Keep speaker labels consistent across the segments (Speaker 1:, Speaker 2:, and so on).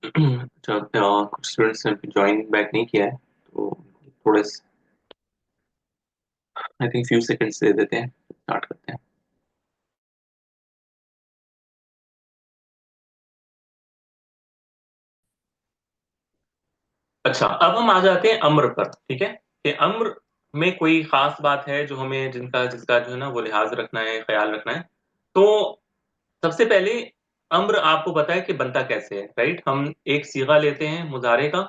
Speaker 1: अच्छा, कुछ स्टूडेंट्स ने ज्वाइन बैक नहीं किया है, तो थोड़े आई थिंक फ्यू सेकंड्स दे देते हैं, स्टार्ट करते हैं। अच्छा, अब हम आ जाते हैं अम्र पर। ठीक है, कि अम्र में कोई खास बात है जो हमें जिनका जिसका जो है ना वो लिहाज रखना है, ख्याल रखना है। तो सबसे पहले अम्र आपको पता है कि बनता कैसे है, राइट? हम एक सीगा लेते हैं मुजारे का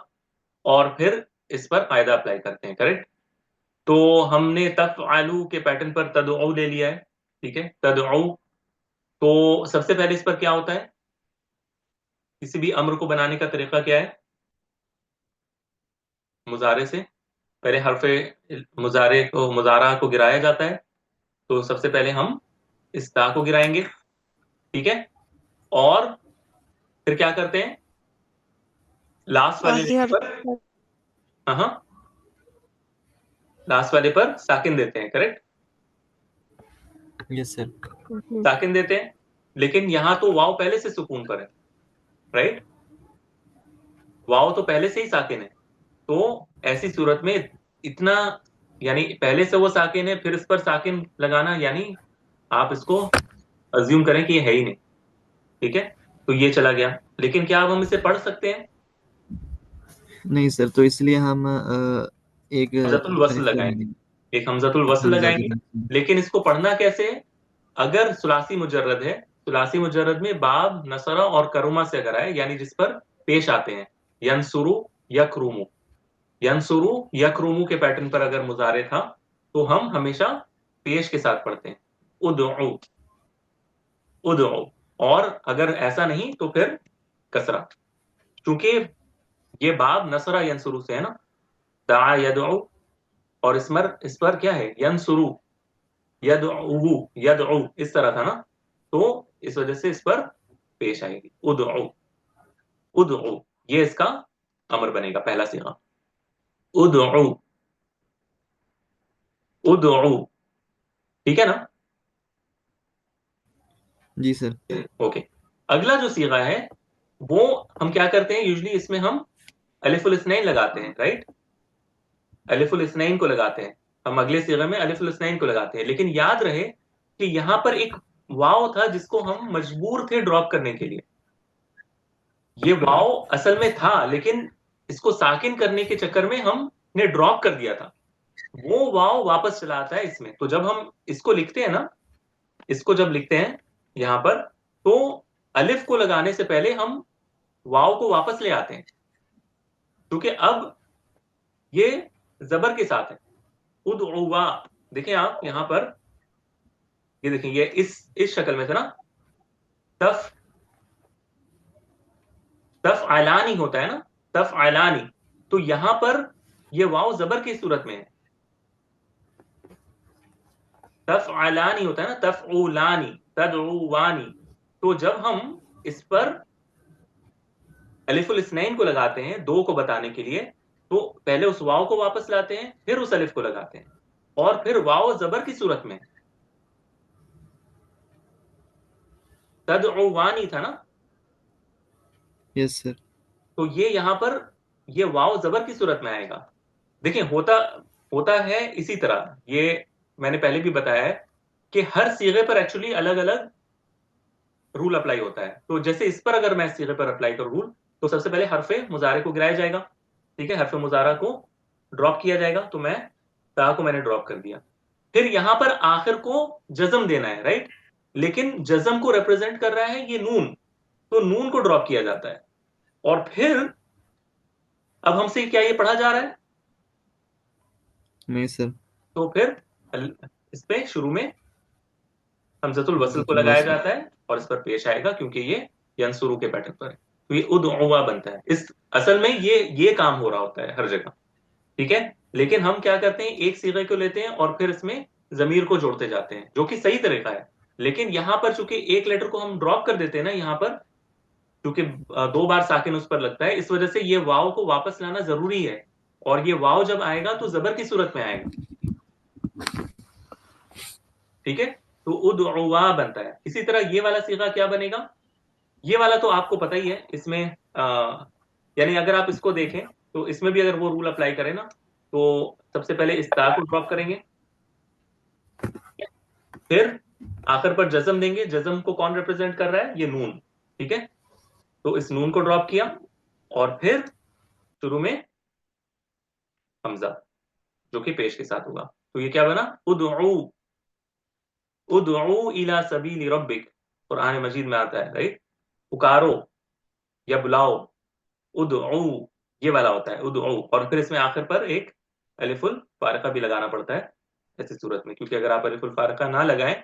Speaker 1: और फिर इस पर कायदा अप्लाई करते हैं, करेक्ट? तो हमने तफ़अलू के पैटर्न पर तदउ ले लिया है। ठीक है, तदउ। तो सबसे पहले इस पर क्या होता है, किसी भी अम्र को बनाने का तरीका क्या है? मुजारे से पहले हरफे मुजारे को मुजारा को गिराया जाता है। तो सबसे पहले हम इस ता को गिराएंगे। ठीक है, और फिर क्या करते हैं, लास्ट वाले
Speaker 2: आखिरी
Speaker 1: लेटर
Speaker 2: हर्फ
Speaker 1: पर, हाँ हाँ, लास्ट वाले पर साकिन देते हैं, करेक्ट?
Speaker 3: Yes sir.
Speaker 1: साकिन देते हैं, लेकिन यहां तो वाव पहले से सुकून पर है, राइट? वाव तो पहले से ही साकिन है। तो ऐसी सूरत में इतना, यानी पहले से वो साकिन है, फिर इस पर साकिन लगाना, यानी आप इसको अज्यूम करें कि ये है ही नहीं। ठीक है, तो ये चला गया। लेकिन क्या अब हम इसे पढ़ सकते हैं?
Speaker 3: नहीं सर, तो इसलिए हम एक
Speaker 1: हमजतुल वस्ल
Speaker 3: अलिफ लगाएंगे।
Speaker 1: लगाएंगे, एक हमजतुल वस्ल
Speaker 3: हमजा के
Speaker 1: लगाएंगे।
Speaker 3: साथ।
Speaker 1: लेकिन इसको पढ़ना कैसे है? अगर सुलासी मुजर्रद है, सुलासी मुजर्रद में बाब, नसरा और करुमा से अगर आए, यानी जिस पर पेश आते हैं, यनसुरु, यकरुमु, यनसुरु यकरुमु के पैटर्न पर अगर मुजारे था, तो हम हमेशा पेश के साथ पढ़ते हैं, उदउ, उदउ। और अगर ऐसा नहीं तो फिर कसरा, क्योंकि ये बाब नसरा यनसुरु से है ना, दा यदउ। और इस पर क्या है, यनसुरु, यदउ, यदउ इस तरह था ना, तो इस वजह से इस पर पेश आएगी, उदउ, उदउ। ये इसका अमर बनेगा, पहला सीगा, उदउ, उदउ। ठीक है ना?
Speaker 3: जी सर।
Speaker 1: ओके। अगला जो सीगा है, वो हम क्या करते हैं, यूजली इसमें हम अलिफुल इस्नैन लगाते हैं, राइट? अलिफुल इस्नैन को लगाते हैं। हम अगले सीगे में अलिफुल इस्नैन को लगाते हैं, लेकिन याद रहे कि यहां पर एक वाव था जिसको हम मजबूर थे ड्रॉप करने के लिए। ये वाव असल में था, लेकिन इसको साकिन करने के चक्कर में हमने ड्रॉप कर दिया था। वो वाव वापस चला आता है इसमें। तो जब हम इसको लिखते हैं ना, इसको जब लिखते हैं यहां पर, तो अलिफ को लगाने से पहले हम वाव को वापस ले आते हैं, क्योंकि अब ये जबर के साथ है, उदउवा। देखें आप यहां पर, ये देखें, ये इस शक्ल में था ना, तफ, तफ आलानी होता है ना, तफ आलानी। तो यहां पर ये वाव जबर की सूरत में है, तफ आलानी होता है ना, तफ उलानी, तदउवानी। तो जब हम इस पर अलिफुल इस्नैन को लगाते हैं, दो को बताने के लिए, तो पहले उस वाव को वापस लाते हैं, फिर उस अलिफ को लगाते हैं, और फिर वाव जबर की सूरत में, तदउवानी था ना।
Speaker 3: Yes sir.
Speaker 1: तो ये यहां पर ये वाव जबर की सूरत में आएगा। देखिए, होता होता है इसी तरह। ये मैंने पहले भी बताया है कि हर सीगे पर एक्चुअली अलग अलग रूल अप्लाई होता है। तो जैसे इस पर अगर मैं इस सीगे पर अप्लाई करूं रूल, तो सबसे पहले हरफे मुजारे को गिराया जाएगा। ठीक है, हरफे मुजारा को ड्रॉप किया जाएगा। तो मैं ता को मैंने ड्रॉप कर दिया। फिर यहां पर आखिर को जज्म देना है, राइट? लेकिन जज्म को रिप्रेजेंट कर रहा है ये नून, तो नून को ड्रॉप किया जाता है। और फिर अब हमसे क्या ये पढ़ा जा रहा है?
Speaker 3: नहीं सर।
Speaker 1: तो फिर इस पे शुरू में हमजतुल वसल को
Speaker 3: हमजातुल
Speaker 1: लगाया
Speaker 3: वस्ल।
Speaker 1: जाता है, और इस पर पेश आएगा, क्योंकि ये यंसुरू के पैटर्न पर है। तो ये उदउवा बनता है। इस असल में ये काम हो रहा होता है हर जगह। ठीक है, लेकिन हम क्या करते हैं, एक सीगे को लेते हैं और फिर इसमें जमीर को जोड़ते जाते हैं, जो कि सही तरीका है। लेकिन यहां पर चूंकि एक लेटर को हम ड्रॉप कर देते हैं ना यहां पर, क्योंकि दो बार साकिन उस पर लगता है, इस वजह से ये वाव को वापस लाना जरूरी है। और ये वाव जब आएगा तो जबर की सूरत में आएगा। ठीक है, तो उदउवा बनता है। इसी तरह ये वाला सीगा क्या बनेगा, ये वाला तो आपको पता ही है, इसमें यानी अगर आप इसको देखें तो इसमें भी अगर वो रूल अप्लाई करें ना, तो सबसे पहले इस ता को ड्रॉप करेंगे, फिर आखिर पर जज्म देंगे। जज्म को कौन रिप्रेजेंट कर रहा है? ये नून, ठीक है। तो इस नून को ड्रॉप किया, और फिर शुरू में हमजा, जो कि पेश के साथ होगा। तो ये क्या बना? उदउ, उदउ इला सबीली रब्बिक, कुरान मजीद में आता है, राइट। पुकारो या बुलाओ, उदउ, ये वाला होता है उदउ। और फिर इसमें आखिर पर एक अलिफुल फारका भी लगाना पड़ता है ऐसी सूरत में, क्योंकि अगर आप अलिफुल फारका ना लगाएं,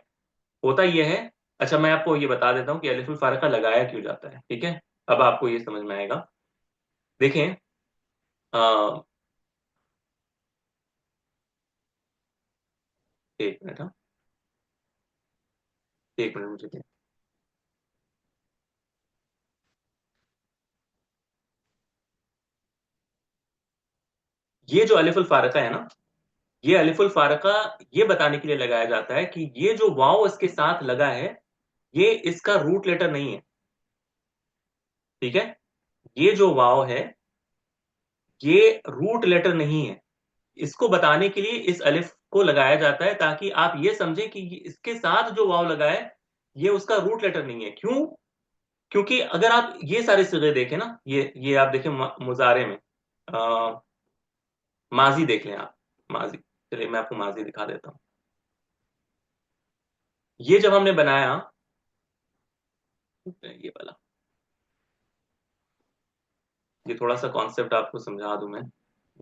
Speaker 1: होता यह है। अच्छा, मैं आपको ये बता देता हूँ कि अलिफुल फारका लगाया क्यों जाता है, ठीक है। अब आपको ये समझ में आएगा। देखें, आ, एक मिनट, हाँ, एक मिनट मुझे दें। ये जो अलिफुल फारका है ना, ये अलिफुल फारका ये बताने के लिए लगाया जाता है कि ये जो वाव इसके साथ लगा है, ये इसका रूट लेटर नहीं है, ठीक है। ये जो वाव है, ये रूट लेटर नहीं है। इसको बताने के लिए इस अलिफ को लगाया जाता है, ताकि आप ये समझें कि इसके साथ जो वाव लगा है, ये उसका रूट लेटर नहीं है। क्यों? क्योंकि अगर आप ये सारे सिगे देखें ना, ये आप देखें मुजारे में, आ, माजी देख लें आप, माजी। चलिए मैं आपको माजी दिखा देता हूँ। ये जब हमने बनाया, ये वाला, ये थोड़ा सा कॉन्सेप्ट आपको समझा दूं मैं,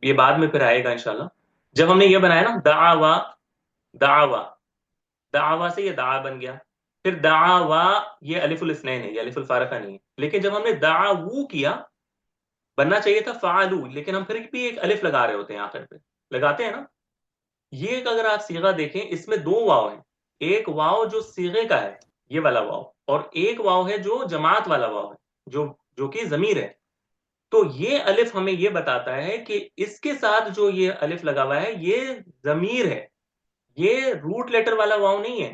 Speaker 1: ये बाद में फिर आएगा इंशाल्लाह। जब हमने ये बनाया ना, दावा, दावा, दावा से ये दा बन गया। फिर दावा, ये अलिफुल इस्नैन है, ये अलिफुल फारका नहीं है। लेकिन जब हमने दावू किया, बनना चाहिए था फालू, लेकिन हम फिर भी एक अलिफ लगा रहे होते हैं आखिर पे, लगाते हैं ना। ये एक अगर आप सीगा देखें, इसमें दो वाव हैं। एक वाव जो सीगे का है, ये वाला वाव, और एक वाव है जो जमात वाला वाव है, जो जो कि जमीर है। तो ये अलिफ हमें ये बताता है कि इसके साथ जो ये अलिफ लगा हुआ है, ये जमीर है, ये रूट लेटर वाला वाव नहीं है।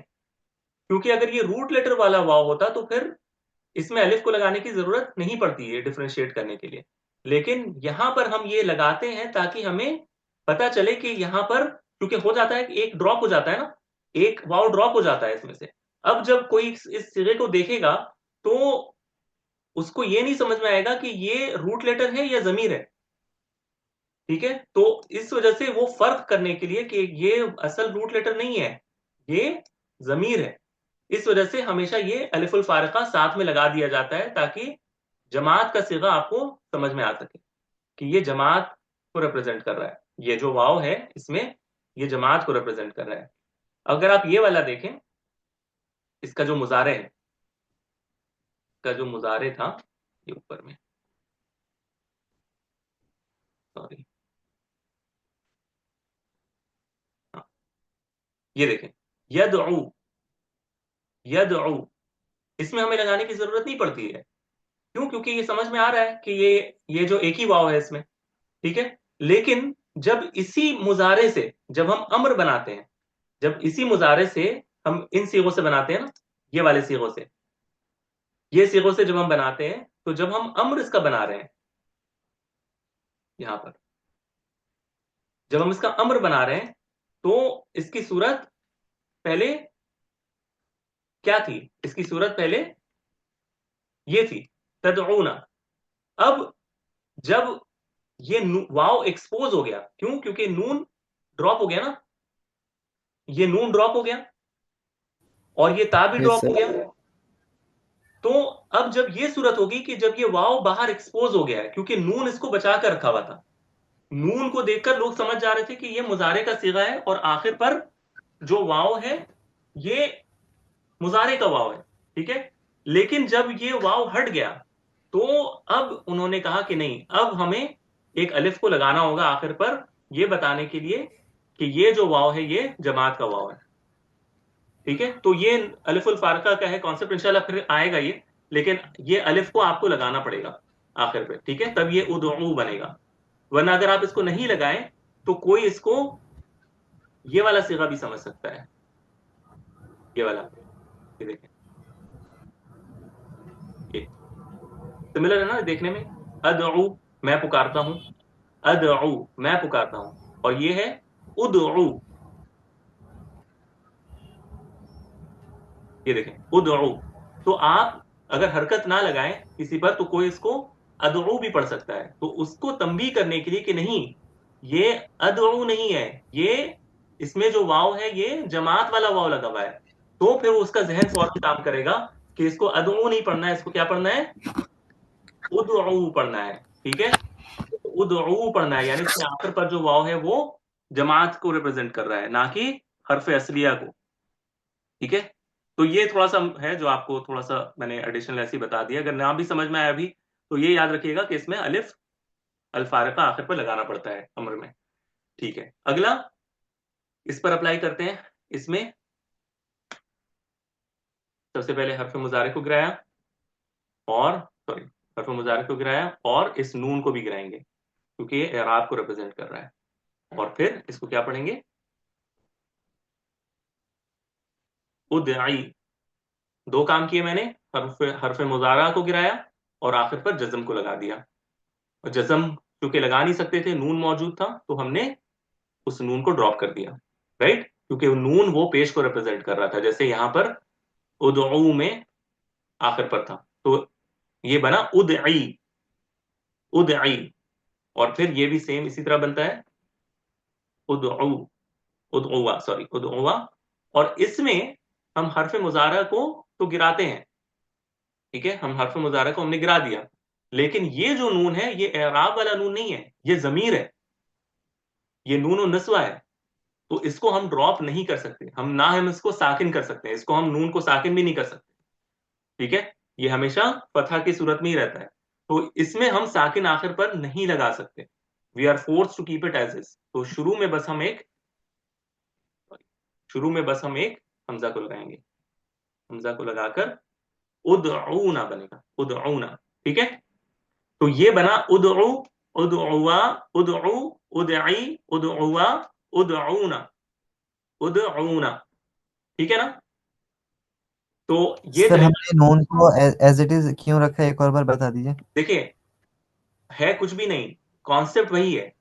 Speaker 1: क्योंकि अगर ये रूट लेटर वाला वाव होता तो फिर इसमें अलिफ को लगाने की जरूरत नहीं पड़ती है डिफरेंशिएट करने के लिए। लेकिन यहां पर हम ये लगाते हैं ताकि हमें पता चले कि यहां पर, क्योंकि हो जाता है कि एक ड्रॉप हो जाता है ना, एक वाव ड्रॉप हो जाता है इसमें से। अब जब कोई इस सिरे को देखेगा, तो उसको ये नहीं समझ में आएगा कि ये रूट लेटर है या जमीर है, ठीक है। तो इस वजह से वो फर्क करने के लिए कि ये असल रूट लेटर नहीं है, ये जमीर है, इस वजह से हमेशा ये अलिफुल फारिका साथ में लगा दिया जाता है, ताकि जमात का सिगा आपको समझ में आ सके कि ये जमात को रिप्रेजेंट कर रहा है। ये जो वाव है इसमें, ये जमात को रिप्रेजेंट कर रहा है। अगर आप ये वाला देखें, इसका जो मुजारे है, इसका जो मुजारे था, ये ऊपर में, सॉरी, हाँ, ये देखें, यदउ, यदउ, इसमें हमें लगाने की जरूरत नहीं पड़ती है। क्यों? क्योंकि ये समझ में आ रहा है कि ये जो एक ही वाव है इसमें, ठीक है। लेकिन जब इसी मुजारे से जब हम अम्र बनाते हैं, जब इसी मुजारे से हम इन सीगों से बनाते हैं ना, ये वाले सीगों से, ये सीगों से जब हम बनाते हैं, तो जब हम अम्र इसका बना रहे हैं यहां पर, जब हम इसका अम्र बना रहे हैं, तो इसकी सूरत पहले क्या थी? इसकी सूरत पहले ये थी, तदऊना। अब जब ये वाव एक्सपोज हो गया, क्यों? क्योंकि नून ड्रॉप हो गया ना, ये नून ड्रॉप हो गया, और ये ता भी
Speaker 3: यस
Speaker 1: ड्रॉप हो
Speaker 3: सर।
Speaker 1: गया। तो अब जब ये सूरत होगी कि जब ये वाव बाहर एक्सपोज हो गया है, क्योंकि नून इसको बचा कर रखा हुआ था, नून को देखकर लोग समझ जा रहे थे कि ये मुजारे का सीगा है, और आखिर पर जो वाव है, ये मुजारे का वाव है, ठीक है। लेकिन जब ये वाव हट गया, तो अब उन्होंने कहा कि नहीं, अब हमें एक अलिफ को लगाना होगा आखिर पर, ये बताने के लिए कि ये जो वाव है, ये जमात का वाव है, ठीक है। तो ये अलिफुल फारका का है कॉन्सेप्ट, इंशाल्लाह फिर आएगा ये। लेकिन ये अलिफ को आपको लगाना पड़ेगा आखिर पे, ठीक है, तब ये उदू बनेगा। वरना अगर आप इसको नहीं लगाएं, तो कोई इसको ये वाला सिगा भी समझ सकता है, ये वाला, ये देखें, ये सिमिलर है ना देखने में। अदऊ, मैं पुकारता हूं। अदऊ, मैं पुकारता हूं। और ये है उदऊ, ये देखें उदऊ। तो आप अगर हरकत ना लगाएं किसी पर तो कोई इसको अदऊ भी पढ़ सकता है, तो उसको तंबी करने के लिए कि नहीं, ये अदऊ नहीं है, ये इसमें जो वाव है ये जमात वाला वाव लगा हुआ है, तो फिर उसका जहन फौरन काम करेगा कि इसको अदऊ नहीं पढ़ना है, इसको क्या पढ़ना है, उदऊ पढ़ना है। ठीक है, उदऊ पढ़ना है, यानी उसके आखिर पर जो वाव है वो जमात को रिप्रेजेंट कर रहा है, ना कि हरफ असलिया को। ठीक है, तो ये थोड़ा सा है जो आपको थोड़ा सा मैंने एडिशनल ऐसे ही बता दिया। अगर ना भी समझ में आया अभी तो ये याद रखिएगा कि इसमें अलिफ अल्फारिका आखिर पर लगाना पड़ता है अमर में। ठीक है, अगला इस पर अप्लाई करते हैं। इसमें सबसे पहले हरफ मुजारे को गिराया, और सॉरी, हरफ मुजारे को गिराया और इस नून को भी गिराएंगे क्योंकि ये एराब को रिप्रेजेंट कर रहा है। और फिर इसको क्या पढ़ेंगे, उदई। दो काम किए मैंने, हरफ हरफ मुजारा को गिराया और आखिर पर जज्म को लगा दिया। और जज्म क्योंकि लगा नहीं सकते थे, नून मौजूद था, तो हमने उस नून को ड्रॉप कर दिया। राइट, क्योंकि वो नून वो पेश को रिप्रेजेंट कर रहा था, जैसे यहां पर उदऊ में आखिर पर था, तो ये बना उदई, उदई। और फिर ये भी सेम इसी तरह बनता है, उदऊ, उदउआ, सॉरी उदउआ। और इसमें हम हरफ मुजारा को तो गिराते हैं। ठीक है, हम हरफ मुजारा को हमने गिरा दिया, लेकिन ये जो नून है ये एराब वाला नून नहीं है, ये जमीर है, ये नून और नस्वा है। तो इसको हम ड्रॉप नहीं कर सकते, हम ना हम इसको साकिन कर सकते हैं, इसको हम नून को साकिन भी नहीं कर सकते। ठीक है, ये हमेशा फतह की सूरत में ही रहता है, तो इसमें हम साकिन आखिर पर नहीं लगा सकते। We are force to keep it as is. तो शुरू में बस हम एक हमजा को लगाएंगे, हमजा को लगाकर उदऊना बनेगा, उदऊना। ठीक है, तो ये बना उदऊ, उदउआ, उदऊ, उदई, उदउआ, उदऊना, उदऊना। ठीक है ना, तो ये
Speaker 3: सर
Speaker 1: तरीका।
Speaker 3: हमने नून को एज इट इज क्यों रखा है, एक और बार बता दीजिए।
Speaker 1: देखिए, है कुछ भी नहीं, कॉन्सेप्ट वही है।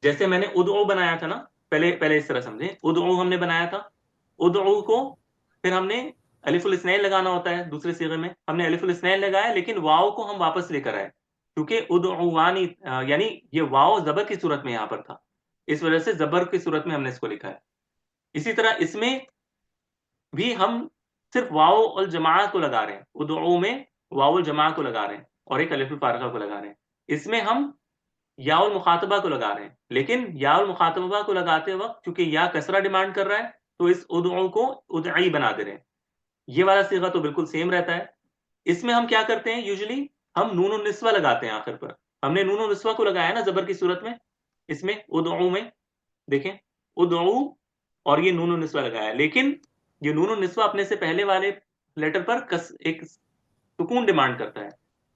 Speaker 1: जैसे मैंने उदऊ बनाया था ना, पहले पहले इस तरह समझे, उदऊ हमने बनाया था, उदऊ को फिर हमने अलिफुल इस्नैन लगाना होता है, दूसरे सीगे में हमने अलिफुल इस्नैन लगाया, लेकिन वाव को हम वापस लेकर आए, क्योंकि उदऊवानी यानी ये वाव जबर की सूरत में यहां पर था, इस वजह से जबर की सूरत में हमने इसको लिखा है। इसी तरह इसमें भी हम सिर्फ वाव और जमा को लगा रहे हैं, उदऊ में वाव और जमा को लगा रहे हैं और एक अलिफुल फारिका को लगा रहे हैं। इसमें हम याउल मुखातबा को लगा रहे हैं, लेकिन याउल मुखातबा को लगाते वक्त क्योंकि या कसरा डिमांड कर रहा है, तो इस उदऊ को उदई बना दे रहे हैं। ये वाला सीगा तो बिल्कुल सेम रहता है। इसमें हम क्या करते हैं, यूजुअली हम नून और निस्वा लगाते हैं आखिर पर। हमने नून और निस्वा को लगाया ना जबर की सूरत में, इसमें उदऊ में देखें, उदऊ, और ये नून और निस्वा लगाया, लेकिन ये नून और निस्वा अपने से पहले वाले लेटर पर एक सुकून डिमांड करता है,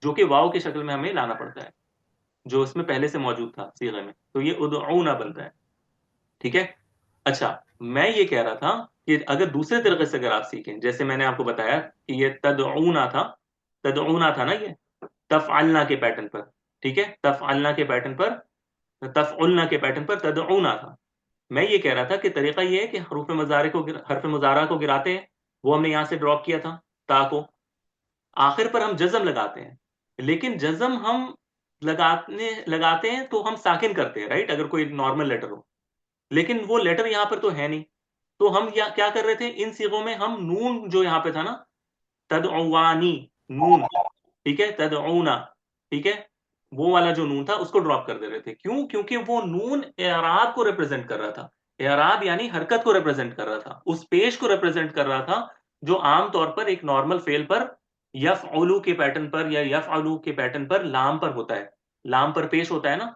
Speaker 1: जो कि वाव की शक्ल में हमें लाना पड़ता है, जो इसमें पहले से मौजूद था सीगे में, तो ये उदऊना बनता है। ठीक है, अच्छा, मैं ये कह रहा था कि अगर दूसरे तरीके से अगर आप सीखें, जैसे मैंने आपको बताया कि ये तदऊना था, तदऊना था ना ये, तफअलना के पैटर्न पर। ठीक है, तफअलना के पैटर्न पर, तफउलना के पैटर्न पर तदऊना था। मैं ये कह रहा था कि तरीका ये है कि हरफ मुजारा को गिराते हैं, वो हमने यहां से ड्रॉप किया था ता को, आखिर पर हम जज्म लगाते हैं, लेकिन जज्म हम लगाते लगाते हैं तो हम साकिन करते हैं, राइट, अगर कोई नॉर्मल लेटर हो, लेकिन वो लेटर यहां पर तो है नहीं। तो हम क्या कर रहे थे, इन सीगों में हम नून जो यहां पे था ना, तदउवानी, नून, ठीक है, तदउना, ठीक है, वो वाला जो नून था उसको ड्रॉप कर दे रहे थे। क्यों, क्योंकि वो नून एराब को रिप्रेजेंट कर रहा था, एराब यानी हरकत को रिप्रेजेंट कर रहा था, उस पेश को रिप्रेजेंट कर रहा था, जो आमतौर पर एक नॉर्मल फेल पर यफअलु के पैटर्न पर या यफअलु के पैटर्न पर लाम पर होता है, लाम पर पेश होता है ना,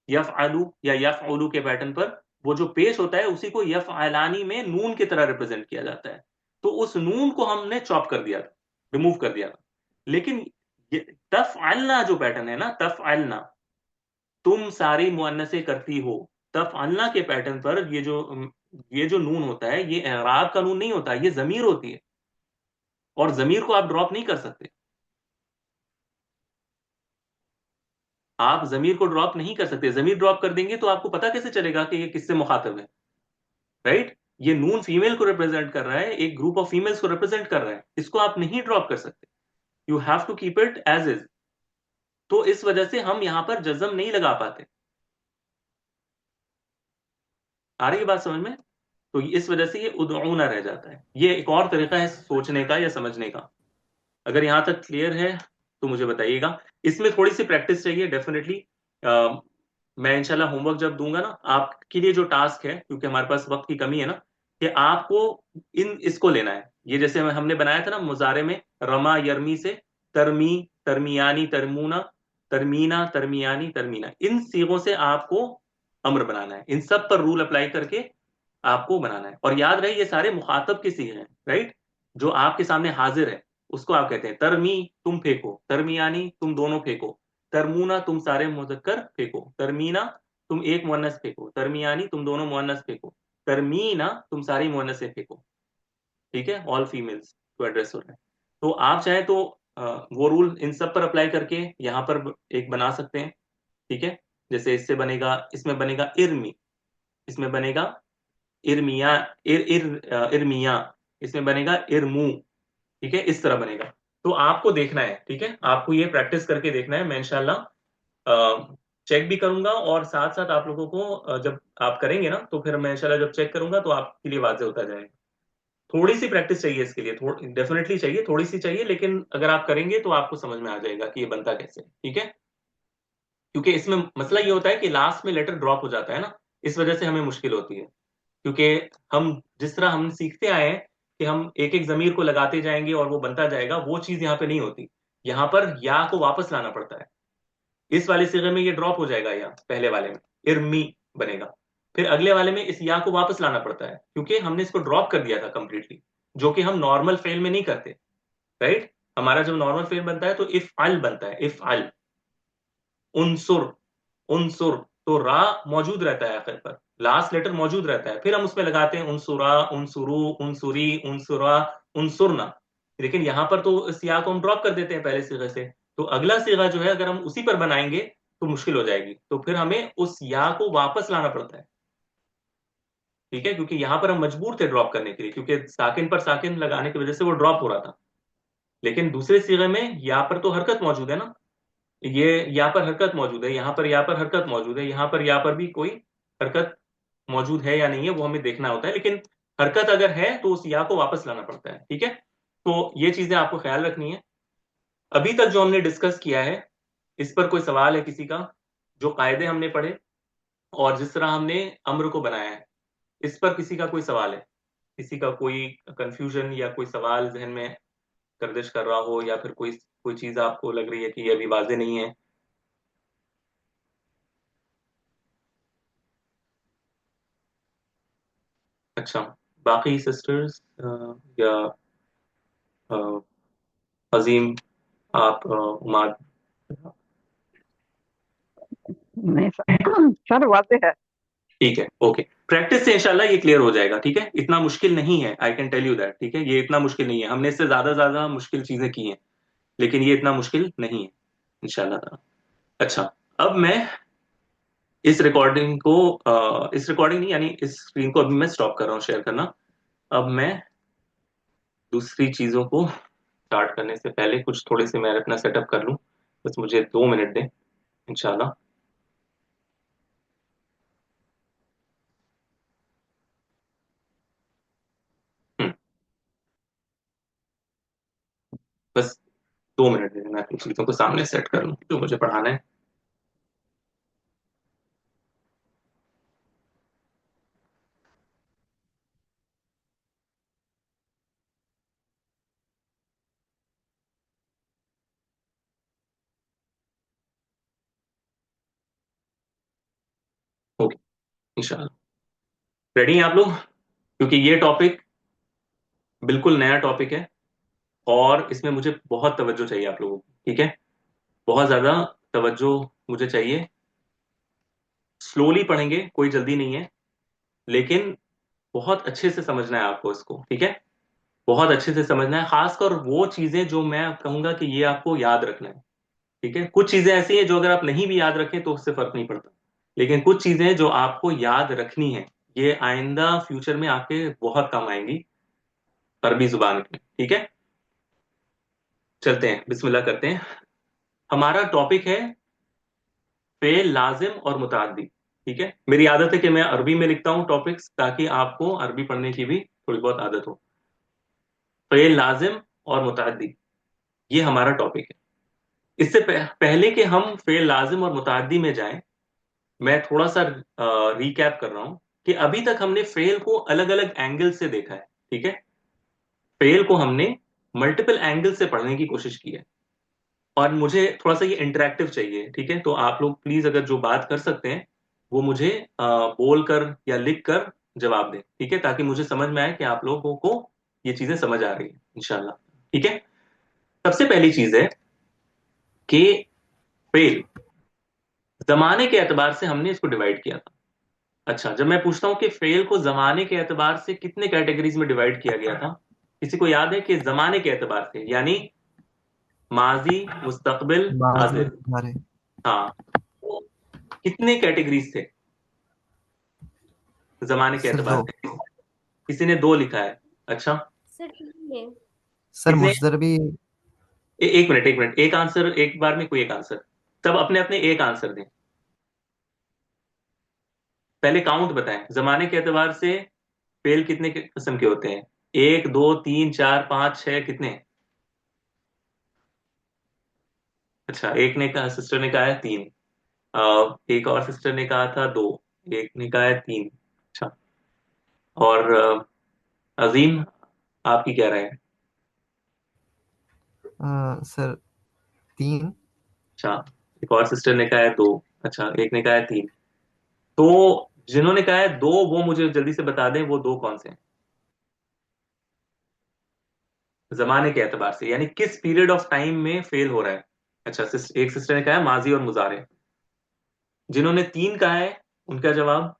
Speaker 1: यफअलु या यफअलु के पैटर्न पर वो जो पेश होता है उसी को यफअलानी में नून की तरह रिप्रेजेंट किया जाता है। तो उस नून को हमने चॉप कर दिया था, रिमूव कर दिया था। लेकिन ये तफअलना जो पैटर्न है ना, तफअलना, तुम सारी मुअन्नसे करती हो, तफअलना के पैटर्न पर ये जो नून होता है ये एराब का नून नहीं होता, ये जमीर होती है, और जमीर को आप ड्रॉप नहीं कर सकते। आप जमीर को ड्रॉप नहीं कर सकते। जमीर ड्रॉप कर देंगे तो आपको पता कैसे चलेगा कि ये किससे मुखातब है, राइट? ये नून फीमेल को रिप्रेजेंट कर रहा है, एक ग्रुप ऑफ फीमेल्स को रिप्रेजेंट कर रहा है, इसको आप नहीं ड्रॉप कर सकते। You have to keep it as is. तो इस वजह से हम यहां पर जज्म नहीं लगा पाते। आ रही है बात समझ में? तो इस वजह से ये उदऊना रह जाता है। ये एक और तरीका है सोचने का या समझने का। अगर यहां तक क्लियर है तो मुझे बताइएगा। इसमें थोड़ी सी प्रैक्टिस चाहिए डेफिनेटली। मैं इंशाल्लाह होमवर्क जब दूंगा ना आपके लिए, जो टास्क है, क्योंकि हमारे पास वक्त की कमी है ना, कि आपको इसको लेना है। ये जैसे हमने बनाया था ना मुजारे में, रमा यरमी से तरमी, तरमियानी, तरमूना, तरमीना, तरमियानी, तरमीना, इन सीगों से आपको अम्र बनाना है। इन सब पर रूल अप्लाई करके आपको बनाना है। और याद रहे ये सारे मुखातब के सीगे हैं, राइट? जो आपके सामने हाजिर है उसको आप कहते हैं तरमी, तुम फेंको, तरमियानी, तुम दोनों फेंको, तरमूना, तुम सारे मुजक्कर फेंको, तरमीना, तुम एक मुअन्नस फेंको, तरमियानी, तुम दोनों मुअन्नस फेंको, तरमीना, तुम सारी मुअन्नसें फेंको। ठीक है, ऑल फीमेल्स को एड्रेस हो रहा है। तो आप चाहे तो वो रूल इन सब पर अप्लाई करके यहाँ पर एक बना सकते हैं। ठीक है, जैसे इससे बनेगा, इसमें बनेगा इर्मी, इसमें बनेगा इर्मिया, इर्मिया, इसमें बनेगा इर्मू। ठीक है, इस तरह बनेगा। तो आपको देखना है, ठीक है, आपको ये प्रैक्टिस करके देखना है। मैं इंशाल्लाह चेक भी करूंगा, और साथ साथ आप लोगों को जब आप करेंगे ना तो फिर मैं इंशाल्लाह जब चेक करूंगा तो आपके लिए वाज़ेह होता जाएगा। थोड़ी सी प्रैक्टिस चाहिए इसके लिए, डेफिनेटली चाहिए, थोड़ी सी चाहिए, लेकिन अगर आप करेंगे तो आपको समझ में आ जाएगा कि ये बनता कैसे है। ठीक है, क्योंकि इसमें मसला ये होता है कि लास्ट में लेटर ड्रॉप हो जाता है ना, इस वजह से हमें मुश्किल होती है। क्योंकि हम जिस तरह हम सीखते आए हैं कि हम एक एक जमीर को लगाते जाएंगे और वो बनता जाएगा, वो चीज यहाँ पे नहीं होती। यहाँ पर या को वापस लाना पड़ता है। इस वाले सिगे में ये ड्रॉप हो जाएगा, या पहले वाले में इर्मी बनेगा। फिर अगले वाले में इस या को वापस लाना पड़ता है, क्योंकि हमने इसको ड्रॉप कर दिया था कंप्लीटली, जो कि हम नॉर्मल फेल में नहीं करते, राइट? हमारा जब नॉर्मल फेल बनता है तो इफ अल बनता है, इफ अल, उनसुर, उनसुर, तो रा मौजूद रहता है आखिर पर, लास्ट लेटर मौजूद रहता है, फिर हम उसमें लगाते हैं उनसुरा, उनसुरु, उनसुरी, उनसुरा, उनसुरना। लेकिन यहां पर तो इस या को हम ड्रॉप कर देते हैं पहले सीगे से। तो अगला सीगा जो है अगर हम उसी पर बनाएंगे तो मुश्किल हो जाएगी, तो फिर हमें उस या को वापस लाना पड़ता है। ठीक है, क्योंकि यहां पर हम मजबूर थे ड्रॉप करने के लिए, क्योंकि साकिन पर साकिन लगाने की वजह से वो ड्रॉप हो रहा था। लेकिन दूसरे सीगे में या पर तो हरकत मौजूद है ना, ये यहाँ पर हरकत मौजूद है, यहाँ पर यहाँ पर हरकत मौजूद है, यहाँ पर यहाँ पर भी कोई हरकत मौजूद है या नहीं है वो हमें देखना होता है। लेकिन हरकत अगर है तो उस या को वापस लाना पड़ता है। ठीक है, तो ये चीजें आपको ख्याल रखनी है। अभी तक जो हमने डिस्कस किया है, इस पर कोई सवाल है किसी का? जो कायदे हमने पढ़े और जिस तरह हमने अम्र को बनाया है, इस पर किसी का कोई सवाल है? किसी का कोई कंफ्यूजन या कोई सवाल जहन में गर्दिश कर रहा हो, या फिर कोई कोई चीज आपको लग रही है कि ये अभी वाजे नहीं है? अच्छा, बाकी सिस्टर्स या अ, अजीम, आप उमाद?
Speaker 2: नहीं सर, सर वाजे है।
Speaker 1: ठीक है, ओके। प्रैक्टिस से इंशाल्लाह ये क्लियर हो जाएगा। ठीक है, इतना मुश्किल नहीं है, I can tell you that. ठीक है, ये इतना मुश्किल नहीं है, हमने इससे ज्यादा ज्यादा मुश्किल चीजें की हैं, लेकिन ये इतना मुश्किल नहीं है इंशाल्लाह ताला। अच्छा, अब मैं इस रिकॉर्डिंग को इस रिकॉर्डिंग नहीं, यानी इस स्क्रीन को अभी मैं स्टॉप कर रहा हूँ शेयर करना। अब मैं दूसरी चीजों को स्टार्ट करने से पहले कुछ थोड़े से मैं अपना सेटअप कर लूँ। बस मुझे 2 मिनट दें इंशाल्लाह। हम्म, बस 2 मिनट दें, मैं अपनी चीजों को सामने सेट कर लूँ जो मुझे पढ़ाना है। ओके, इंशाल्लाह रेडी हैं आप लोग? क्योंकि ये टॉपिक बिल्कुल नया टॉपिक है, और इसमें मुझे बहुत तवज्जो चाहिए आप लोगों की। ठीक है, बहुत ज्यादा तवज्जो मुझे चाहिए। स्लोली पढ़ेंगे, कोई जल्दी नहीं है, लेकिन बहुत अच्छे से समझना है आपको इसको। ठीक है, बहुत अच्छे से समझना है, खासकर वो चीजें जो मैं कहूंगा कि ये आपको याद रखना है। ठीक है, कुछ चीजें ऐसी हैं जो अगर आप नहीं भी याद रखें तो उससे फर्क नहीं पड़ता, लेकिन कुछ चीजें जो आपको याद रखनी है, ये आइंदा फ्यूचर में आपके बहुत काम आएंगी अरबी जुबान में। ठीक है, चलते हैं, बिस्मिल्लाह करते हैं। हमारा टॉपिक है फेल लाजिम और मुताद्दी। ठीक है, मेरी आदत है कि मैं अरबी में लिखता हूँ टॉपिक्स, ताकि आपको अरबी पढ़ने की भी थोड़ी बहुत आदत हो। फेल लाजिम और मुताद्दी, ये हमारा टॉपिक है। इससे पहले कि हम फेल लाजिम और मुताद्दी में जाएं, मैं थोड़ा सा रिकैप कर रहा हूं कि अभी तक हमने फेल को अलग अलग एंगल से देखा है। ठीक है, फेल को हमने मल्टीपल एंगल से पढ़ने की कोशिश की है, और मुझे थोड़ा सा ये इंटरेक्टिव चाहिए। ठीक है, तो आप लोग प्लीज अगर जो बात कर सकते हैं वो मुझे बोल कर या लिख कर जवाब दें। ठीक है, ताकि मुझे समझ में आए कि आप लोगों को ये चीजें समझ आ रही है इंशाल्लाह। ठीक है, सबसे पहली चीज है कि फेल, जमाने के एतबार से हमने इसको डिवाइड किया था। अच्छा, जब मैं पूछता हूँ कि फेल को जमाने के एतबार से कितने कैटेगरीज में डिवाइड किया गया था, किसी को याद है कि जमाने के एतबार से यानी माजी, मुस्तकबिल,
Speaker 3: माजी
Speaker 1: हाजिर,
Speaker 3: मुजारे।
Speaker 1: हाँ, तो कितने कैटेगरीज थे जमाने के
Speaker 3: सर
Speaker 1: एतबार
Speaker 3: दो।
Speaker 1: से? किसी ने दो लिखा है। अच्छा,
Speaker 4: सर ठीक है।
Speaker 3: सर
Speaker 1: कितने?
Speaker 3: मुजदर भी।
Speaker 1: एक मिनट, एक मिनट, एक आंसर एक बार में, कोई एक आंसर, सब अपने अपने एक आंसर दें। पहले काउंट बताएं, जमाने के एतबार से फेल कितने किस्म के होते हैं? एक, दो, तीन, चार, पांच, छह, कितने? अच्छा, एक ने कहा, सिस्टर ने कहा है तीन। एक और सिस्टर ने कहा था दो, एक ने कहा है तीन। अच्छा, और अजीम, आपकी क्या राय है?
Speaker 3: सर तीन।
Speaker 1: अच्छा, एक और सिस्टर ने कहा है दो। अच्छा, एक ने कहा है तीन। तो जिन्होंने कहा है दो, वो मुझे जल्दी से बता दें वो दो कौन से हैं जमाने के एतबार से, यानी किस पीरियड ऑफ टाइम में फेल हो रहा है। अच्छा, एक सिस्टर ने कहा है माजी और मुजारे। जिन्होंने तीन कहा है उनका जवाब?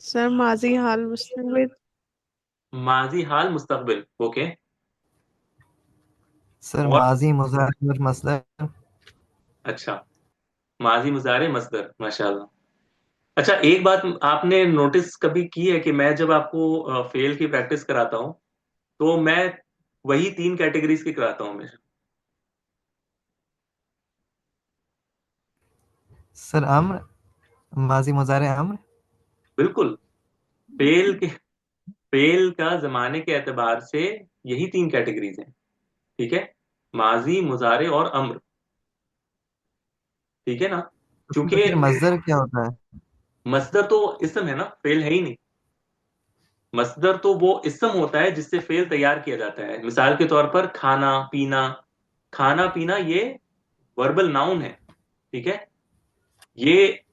Speaker 4: सर माजी हाल मुस्तकबिल।
Speaker 1: माजी, हाल, मुस्तकबिल। ओके,
Speaker 3: सर
Speaker 1: और?
Speaker 3: माजी मुजारे और मसदर।
Speaker 1: अच्छा, माजी, मुजारे, मसदर, माशाल्लाह। अच्छा, एक बात आपने नोटिस कभी की है कि मैं जब आपको फेल की प्रैक्टिस कराता हूं, तो मैं वही तीन कैटेगरीज की कराता हूं हमेशा।
Speaker 3: सर अम्र, माजी मुजारे अम्र।
Speaker 1: बिल्कुल, फेल के, फेल का जमाने के एतबार से यही तीन कैटेगरीज हैं। ठीक है, माजी, मुजारे और अम्र। ठीक है ना,
Speaker 3: उसमें
Speaker 1: क्योंकि
Speaker 3: फिर मसदर क्या होता है?
Speaker 1: मसदर तो इसम है ना, फेल है ही नहीं। मसदर तो वो इसम होता है जिससे फेल तैयार किया जाता है। मिसाल के तौर पर खाना पीना, खाना पीना ये वर्बल नाउन है। ठीक है, ये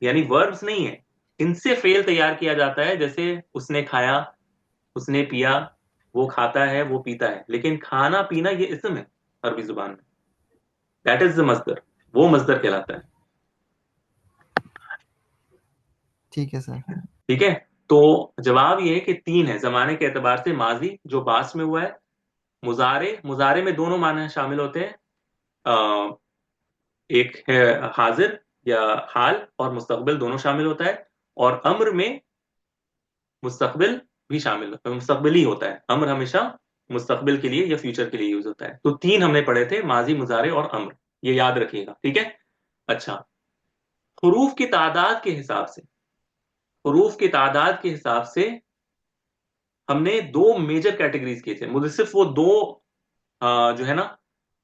Speaker 1: यानी वर्ब्स नहीं है, इनसे फेल तैयार किया जाता है। जैसे उसने खाया, उसने पिया, वो खाता है, वो पीता है, लेकिन खाना पीना ये इसम है अरबी जुबान में। दैट इज द मसदर, वो मसदर कहलाता है।
Speaker 3: ठीक है सर।
Speaker 1: ठीक है, तो जवाब ये है कि तीन है जमाने के एतबार से। माजी जो पास्ट में हुआ है, मुजारे, मुजारे में दोनों माना शामिल होते हैं। अ, एक है हाजिर या हाल, और मुस्तकबिल दोनों शामिल होता है। और अम्र में मुस्तकबिल भी शामिल, मुस्तकबिल ही होता है। अम्र हमेशा मुस्तकबिल के लिए या फ्यूचर के लिए यूज होता है। तो तीन हमने पढ़े थे, माजी, मुजारे और अम्र, ये याद रखिएगा। ठीक है, अच्छा, हुरूफ की तादाद के हिसाब से, हुरूफ की तादाद के हिसाब से हमने दो मेजर कैटेगरीज किए थे। मुझे सिर्फ वो दो जो है ना,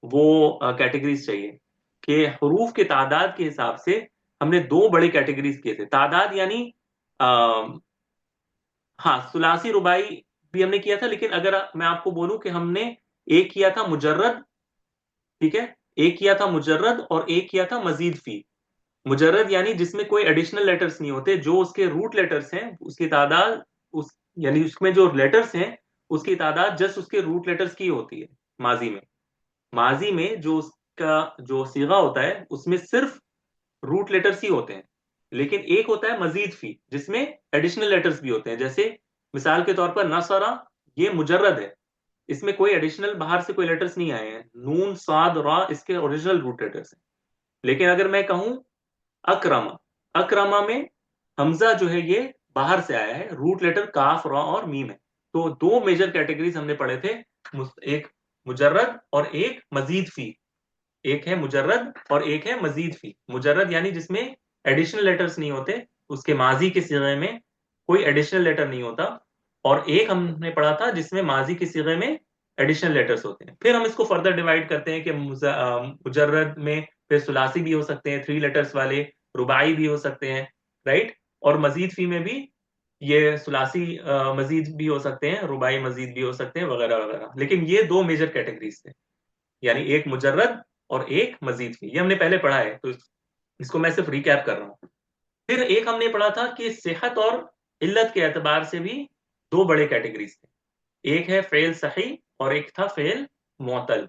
Speaker 1: वो कैटेगरीज चाहिए कि हरूफ के तादाद के हिसाब से हमने दो बड़े कैटेगरीज किए थे। तादाद यानी आ, हाँ, सुलासी रुबाई भी हमने किया था, लेकिन अगर मैं आपको बोलूं कि हमने एक किया था मुजर्रद। ठीक है, एक किया था मुजर्रद और एक किया था मजीद फी। मुजर्रद यानी जिसमें कोई एडिशनल लेटर्स नहीं होते, जो उसके रूट लेटर्स हैं उसकी तादाद, उस यानी उसमें जो लेटर्स हैं उसकी तादाद जस्ट उसके रूट लेटर्स की होती है। माजी में, माजी में जो उसका जो सीगा होता है उसमें सिर्फ रूट लेटर्स ही होते हैं। लेकिन एक होता है मजीद फी जिसमें एडिशनल लेटर्स भी होते हैं। जैसे मिसाल के तौर पर नसरा, ये मुजर्रद है, इसमें कोई एडिशनल बाहर से कोई लेटर्स नहीं आए हैं, नून साद रा इसके ओरिजिनल रूट लेटर्स हैं। लेकिन अगर मैं कहूं अक्रमा, अक्रमा में हमजा जो है ये बाहर से आया है, रूट लेटर काफ रा और मीम है। तो दो मेजर कैटेगरीज हमने पढ़े थे, एक मुजर्रद और एक मजीद फी। एक है मुजर्रद और एक है मजीद फी। मुजर्रद यानी जिसमें एडिशनल लेटर्स नहीं होते, उसके माजी के सिगे में कोई एडिशनल लेटर नहीं होता। और एक हमने पढ़ा था जिसमें माजी के सिगे में एडिशनल लेटर्स होते हैं। फिर हम इसको फर्दर डिवाइड करते हैं कि मुजर्रद में फिर सुलासी भी हो सकते हैं, 3 लेटर्स वाले, रुबाई भी हो सकते हैं, राइट। और मजीद फी में भी ये सुलासी मजीद भी हो सकते हैं, रुबाई मजीद भी हो सकते हैं, वगैरह वगैरह। लेकिन ये दो मेजर कैटेगरीज थे, यानी एक मुजर्रद और एक मजीद फी। ये हमने पहले पढ़ा है, तो इसको मैं सिर्फ रिकैप कर रहा हूं। फिर एक हमने पढ़ा था कि सेहत और इल्लत के एतबार से भी दो बड़े कैटेगरीज थे। एक है फेल सही और एक था फेल मुअतल।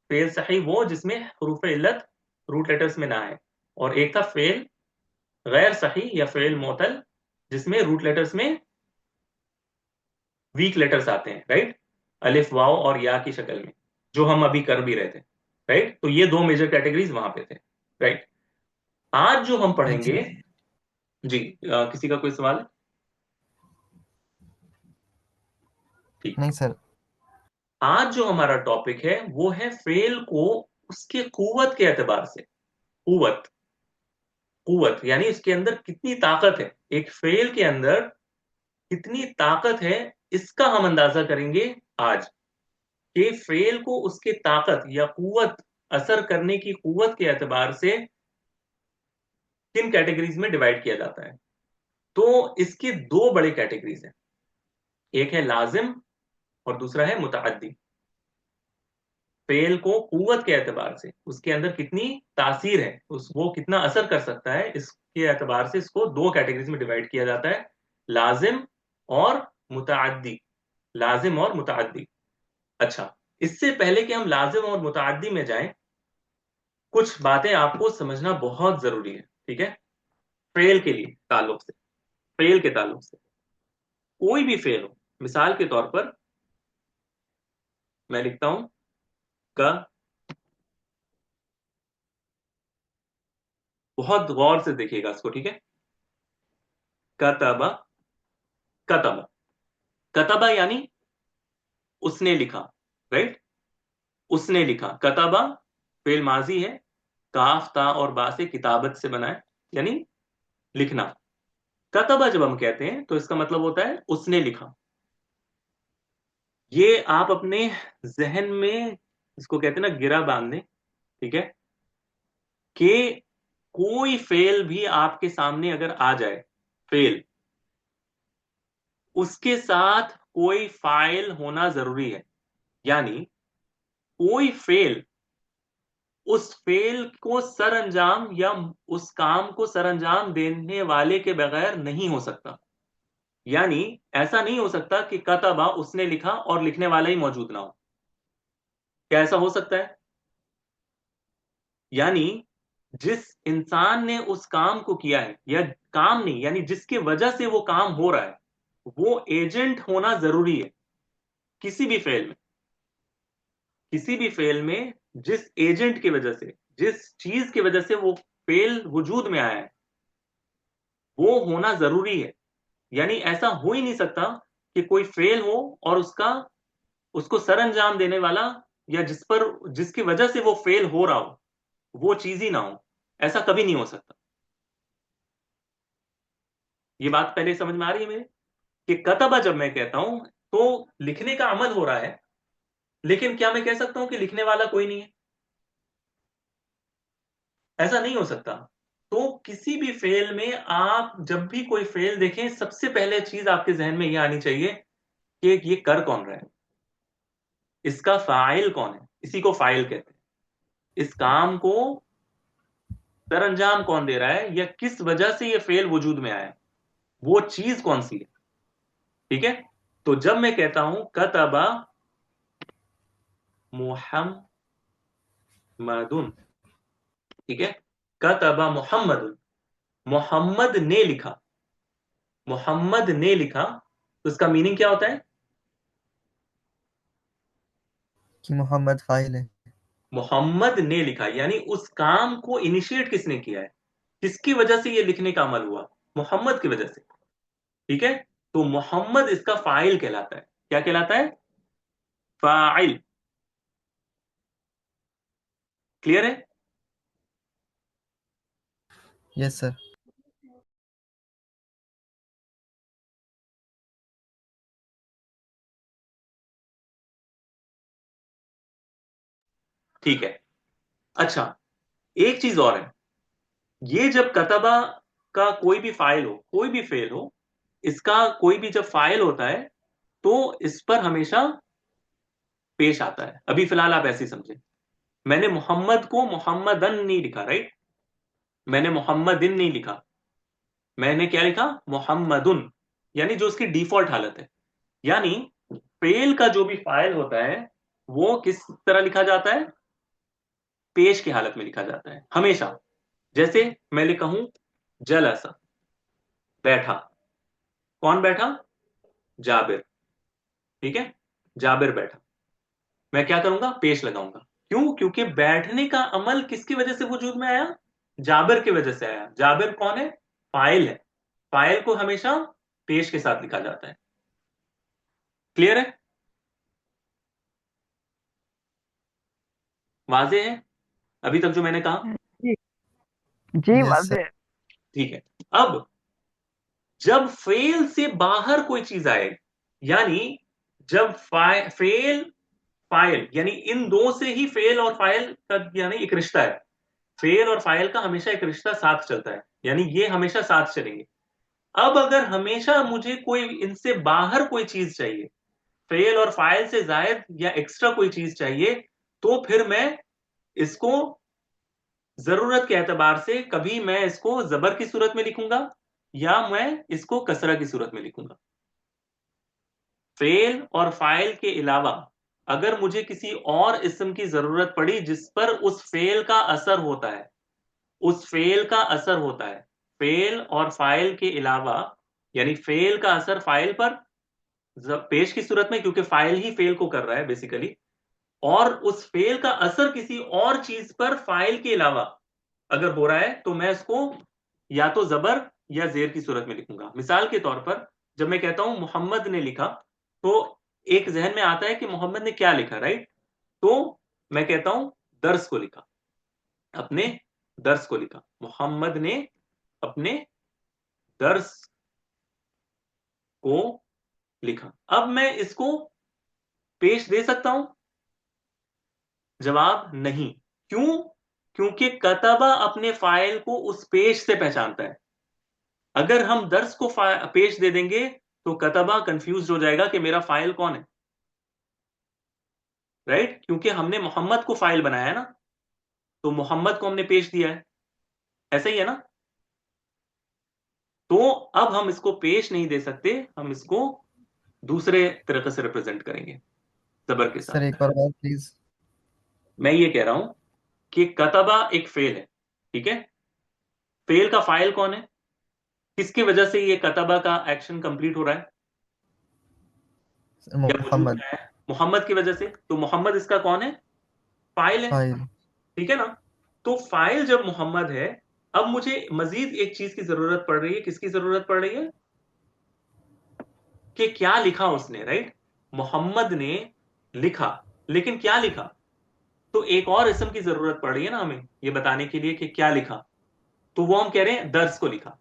Speaker 1: फेल सही वो जिसमें हरूफ इल्लत रूट लेटर्स में ना है, और एक था फेल गैर सही या फेल मुअतल जिसमें रूट लेटर्स में वीक लेटर्स आते हैं, राइट, अलिफ वाव और या की शक्ल में, जो हम अभी कर भी रहे थे, राइट। तो ये दो मेजर कैटेगरीज वहां पे थे, राइट। आज जो हम पढ़ेंगे, जी किसी का कोई सवाल है? ठीक।
Speaker 5: नहीं सर।
Speaker 1: आज जो हमारा टॉपिक है वो है फेल को उसके कुव्वत के एतबार से। कुव्वत, कुव्वत यानी उसके अंदर कितनी ताकत है, एक फेल के अंदर कितनी ताकत है, इसका हम अंदाजा करेंगे आज। कि फेल को उसके ताकत या कुव्वत, असर करने की कुव्वत के एतबार से किन कैटेगरीज में डिवाइड किया जाता है। तो इसकी दो बड़े कैटेगरीज हैं, एक है लाजिम और दूसरा है मुतअद्दी। फेल को कुव्वत के एतबार से उसके अंदर कितनी तासीर है, वो कितना असर कर सकता है, इसके एतबार से इसको दो कैटेगरीज में डिवाइड किया जाता है, लाजिम और मुतअद्दी। लाजिम और मुतअद्दी। अच्छा, इससे पहले कि हम लाजिम और मुतअद्दी में जाएं, कुछ बातें आपको समझना बहुत जरूरी है, ठीक है। फेल के लिए ताल्लुक से, फेल के ताल्लुक से कोई भी फेल हो, मिसाल के तौर पर मैं लिखता हूं का, बहुत गौर से देखिएगा इसको, ठीक है। कतबा, कतबा, कतबा यानी उसने लिखा, राइट, उसने लिखा। कतबा फेल माजी है, काफ ता और बा से किताबत से बना है, यानी लिखना। कतबा जब हम कहते हैं तो इसका मतलब होता है उसने लिखा। ये आप अपने जहन में इसको कहते हैं ना गिरा बांधने, ठीक है, कि कोई फेल भी आपके सामने अगर आ जाए, फेल, उसके साथ कोई फाइल होना जरूरी है। यानी कोई फेल उस फेल को सर अंजाम या उस काम को सर अंजाम देने वाले के बगैर नहीं हो सकता। यानी ऐसा नहीं हो सकता कि कतबा उसने लिखा और लिखने वाला ही मौजूद ना हो। क्या ऐसा हो सकता है? यानी जिस इंसान ने उस काम को किया है, या काम नहीं, यानी जिसके वजह से वो काम हो रहा है, वो एजेंट होना जरूरी है किसी भी फेल में। किसी भी फेल में जिस एजेंट की वजह से, जिस चीज की वजह से वो फेल वजूद में आया है, वो होना जरूरी है। यानी ऐसा हो ही नहीं सकता कि कोई फेल हो और उसको सर अंजाम देने वाला, या जिसकी वजह से वो फेल हो रहा हो, वो चीज ही ना हो। ऐसा कभी नहीं हो सकता। ये बात पहले समझ में आ रही है मेरे, कि कतबा जब मैं कहता हूं तो लिखने का अमल हो रहा है, लेकिन क्या मैं कह सकता हूं कि लिखने वाला कोई नहीं है? ऐसा नहीं हो सकता। तो किसी भी फेल में आप जब भी कोई फेल देखें, सबसे पहले चीज आपके जहन में यह आनी चाहिए कि ये कर कौन रहा है, इसका फाइल कौन है, इसी को फाइल कहते हैं। इस काम को सर अंजाम कौन दे रहा है, या किस वजह से ये फेल वजूद में आया है, वो चीज कौन सी है, ठीक है। तो जब मैं कहता हूं कतबा मुहम्मदुन, ठीक है, कतबा मुहम्मदुन, मोहम्मद ने लिखा, मोहम्मद ने लिखा, तो इसका मीनिंग क्या होता है?
Speaker 3: कि मोहम्मद फाइल है।
Speaker 1: मोहम्मद ने लिखा, यानी उस काम को इनिशिएट किसने किया है, किसकी वजह से ये लिखने का अमल हुआ, मोहम्मद की वजह से। ठीक है, तो मोहम्मद इसका फाइल कहलाता है। क्या कहलाता है? फाइल। क्लियर है?
Speaker 3: Yes sir.
Speaker 1: ठीक है। अच्छा, एक चीज और है, ये जब कतबा का कोई भी फाइल हो, कोई भी फेल हो, इसका कोई भी जब फाइल होता है तो इस पर हमेशा पेश आता है। अभी फिलहाल आप ऐसे ही समझे, मैंने मोहम्मद को मोहम्मदन नहीं लिखा, राइट, मैंने मोहम्मदिन नहीं लिखा, मैंने क्या लिखा, मोहम्मदुन, यानी जो उसकी डिफॉल्ट हालत है। यानी फेल का जो भी फाइल होता है वो किस तरह लिखा जाता है, पेश की हालत में लिखा जाता है हमेशा। जैसे मैं लिखा हूं जलसा, बैठा, कौन बैठा, जाबिर। ठीक है, जाबिर बैठा, मैं क्या करूंगा, पेश लगाऊंगा। क्यों? क्योंकि बैठने का अमल किसकी वजह से वजूद में आया, जाबिर की वजह से आया। जाबिर कौन है, फाइल है, फाइल को हमेशा पेश के साथ लिखा जाता है। क्लियर है? वाजे है अभी तक जो मैंने कहा?
Speaker 2: जी जी
Speaker 3: यस सर।
Speaker 2: वाजे।
Speaker 1: ठीक है। अब जब फेल से बाहर कोई चीज आए, यानी जब फेल फाइल, यानी इन दो से ही फेल और फाइल का यानी एक रिश्ता है, फेल और फाइल का हमेशा एक रिश्ता साथ चलता है, यानी ये हमेशा साथ चलेंगे। अब अगर हमेशा मुझे कोई इनसे बाहर कोई चीज चाहिए, फेल और फाइल से जायद या एक्स्ट्रा कोई चीज चाहिए, तो फिर मैं इसको जरूरत के एतबार से कभी मैं इसको जबर की सूरत में लिखूंगा या मैं इसको कसरा की सूरत में लिखूंगा। फेल और फाइल के अलावा अगर मुझे किसी और इस्म की जरूरत पड़ी जिस पर उस फेल का असर होता है, उस फेल का असर होता है, फेल और फाइल के अलावा, यानी फेल का असर फाइल पर पेश की सूरत में, क्योंकि फाइल ही फेल को कर रहा है बेसिकली, और उस फेल का असर किसी और चीज पर फाइल के अलावा अगर हो रहा है, तो मैं इसको या तो जबर या जेर की सूरत में लिखूंगा। मिसाल के तौर पर जब मैं कहता हूं मोहम्मद ने लिखा, तो एक जहन में आता है कि मोहम्मद ने क्या लिखा, राइट, तो मैं कहता हूं दर्स को लिखा, अपने दर्स को लिखा, मोहम्मद ने अपने दर्स को लिखा। अब मैं इसको पेश दे सकता हूं? जवाब नहीं। क्यों? क्योंकि कतबा अपने फाइल को उस पेश से पहचानता है। अगर हम दर्स को पेश दे देंगे तो कतबा कंफ्यूज हो जाएगा कि मेरा फाइल कौन है, राइट, क्योंकि हमने मोहम्मद को फाइल बनाया है ना, तो मोहम्मद को हमने पेश दिया है, ऐसा ही है ना। तो अब हम इसको पेश नहीं दे सकते, हम इसको दूसरे तरीके से रिप्रेजेंट करेंगे, जबर के
Speaker 3: सर
Speaker 1: साथ।
Speaker 3: एक बार और प्लीज।
Speaker 1: मैं ये कह रहा हूं कि कतबा एक फेल है, ठीक है, फेल का फाइल कौन है, किसकी वजह से ये कतबा का एक्शन कंप्लीट हो रहा है या वजूद
Speaker 3: मोहम्मद
Speaker 1: में आया है, मोहम्मद की वजह से। तो मोहम्मद इसका कौन है, फाइल है,
Speaker 3: फाइल।
Speaker 1: ठीक है ना। तो फाइल जब मोहम्मद है, अब मुझे मजीद एक चीज की जरूरत पड़ रही है। किसकी जरूरत पड़ रही है? कि क्या लिखा उसने, राइट, मोहम्मद ने लिखा, लेकिन क्या लिखा, तो एक और इसम की जरूरत पड़ रही है ना हमें ये बताने के लिए कि क्या लिखा। तो वो हम कह रहे हैं दर्स को लिखा,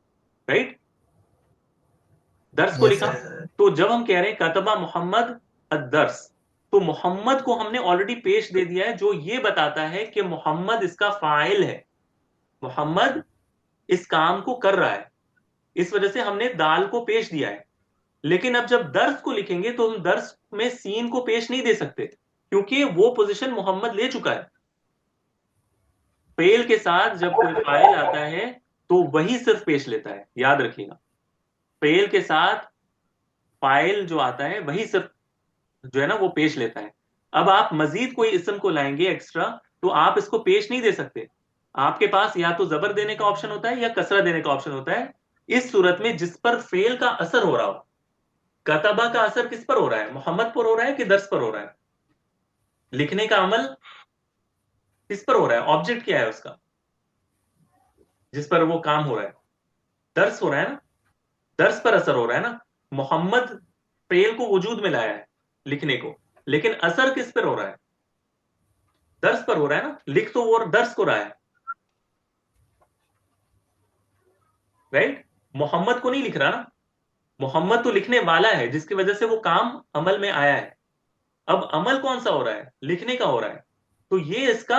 Speaker 1: राइट, दर्स को
Speaker 3: यस
Speaker 1: लिखा।
Speaker 3: सर।
Speaker 1: तो जब हम कह रहे हैं कतबा मोहम्मद दर्स, तो मोहम्मद को हमने ऑलरेडी पेश दे दिया है, जो ये बताता है कि मोहम्मद इसका फाइल है, मोहम्मद इस काम को कर रहा है, इस वजह से हमने दाल को पेश दिया है। लेकिन अब जब दर्स को लिखेंगे तो हम दर्स में सीन को पेश नहीं दे सकते, क्योंकि वो पोजीशन मोहम्मद ले चुका है। फेल के साथ जब कोई फाइल आता है तो वही सिर्फ पेश लेता है, याद रखिएगा, फेल के साथ फाइल जो आता है वही सिर्फ जो है ना वो पेश लेता है। अब आप मजीद कोई इसम को लाएंगे एक्स्ट्रा, तो आप इसको पेश नहीं दे सकते। आपके पास या तो जबर देने का ऑप्शन होता है या कसरा देने का ऑप्शन होता है, इस सूरत में जिस पर फेल का असर हो रहा हो। कतबा का असर किस पर हो रहा है, मोहम्मद पर हो रहा है कि दर्स पर हो रहा है? लिखने का अमल किस पर हो रहा है? ऑब्जेक्ट क्या है उसका जिस पर वो काम हो रहा है? दर्स हो रहा है ना, दर्स पर असर हो रहा है ना। मोहम्मद फेल को वजूद में लाया है लिखने को, लेकिन असर किस पर हो रहा है? दर्स पर हो रहा है ना। लिख तो वो दर्स को रहा है, राइट। मोहम्मद को नहीं लिख रहा ना, मोहम्मद तो लिखने वाला है जिसकी वजह से वो काम अमल में आया है। अब अमल कौन सा हो रहा है? लिखने का हो रहा है। तो ये इसका,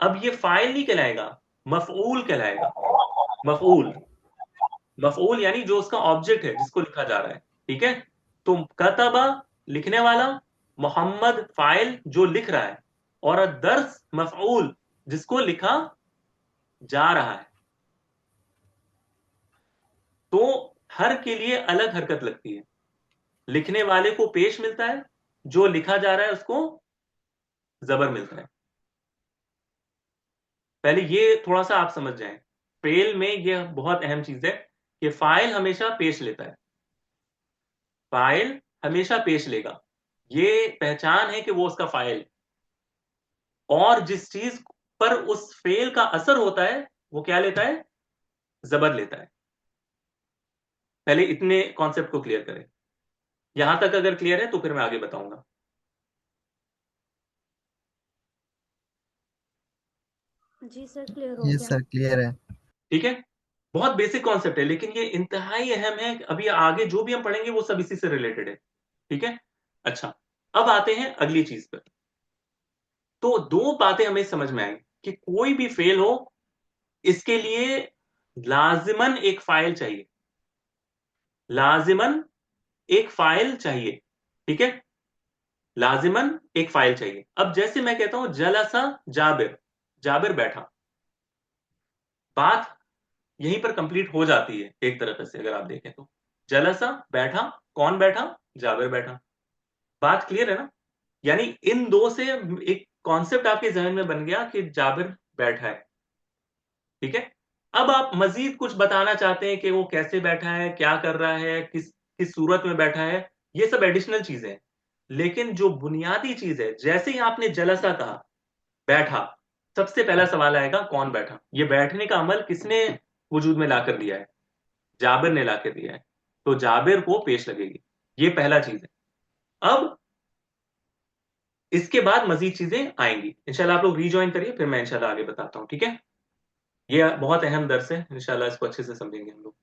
Speaker 1: अब ये फाइल नहीं कहलाएगा, मफऊल कहलाएगा। मफऊल, मफऊल यानी जो उसका ऑब्जेक्ट है जिसको लिखा जा रहा है, ठीक है। तो कतबा लिखने वाला, मोहम्मद फाइल जो लिख रहा है, और दर्स मफऊल जिसको लिखा जा रहा है। तो हर के लिए अलग हरकत लगती है। लिखने वाले को पेश मिलता है, जो लिखा जा रहा है उसको जबर मिलता है। पहले ये थोड़ा सा आप समझ जाएं, फेल में ये बहुत अहम चीज है कि फाइल हमेशा पेश लेता है। फाइल हमेशा पेश लेगा, ये पहचान है कि वो उसका फाइल। और जिस चीज पर उस फेल का असर होता है वो क्या लेता है? जबर लेता है। पहले इतने कॉन्सेप्ट को क्लियर करें। यहां तक अगर क्लियर है तो फिर मैं आगे बताऊंगा।
Speaker 4: जी सर, क्लियर हो
Speaker 3: ये
Speaker 4: गया।
Speaker 3: सर क्लियर है।
Speaker 1: ठीक है, बहुत बेसिक कॉन्सेप्ट है, लेकिन ये इंतहाई अहम है। अभी आगे जो भी हम पढ़ेंगे वो सब इसी से रिलेटेड है, ठीक है। अच्छा, अब आते हैं अगली चीज पर। तो दो बातें हमें समझ में आई कि कोई भी फेल हो, इसके लिए लाजिमन एक फाइल चाहिए। लाजिमन एक फाइल चाहिए, ठीक है। लाजिमन एक फाइल चाहिए। अब जैसे मैं कहता हूं जलसा जाबिर, जाबिर बैठा, बात यहीं पर कंप्लीट हो जाती है एक तरीके से अगर आप देखें तो। जलसा बैठा, कौन बैठा? जाबिर बैठा। बात क्लियर है ना। यानी इन दो से एक कॉन्सेप्ट आपके जहन में बन गया कि जाबिर बैठा है, ठीक है। अब आप मजीद कुछ बताना चाहते हैं कि वो कैसे बैठा है, क्या कर रहा है, किस किस सूरत में बैठा है, ये सब एडिशनल चीजें हैं। लेकिन जो बुनियादी चीज है, जैसे ही आपने जलसा कहा, बैठा, सबसे पहला सवाल आएगा कौन बैठा। ये बैठने का अमल किसने वजूद में लाकर दिया है? जाबिर ने लाकर दिया है। तो जाबिर को पेश लगेगी, ये पहला चीज है। अब इसके बाद मजीद चीजें आएंगी इंशाल्लाह। आप लोग रीजॉइन करिए, फिर मैं इंशाल्लाह आगे बताता हूं, ठीक है। ये बहुत अहम दर्स है, इंशाल्लाह इसको अच्छे से समझेंगे हम लोग।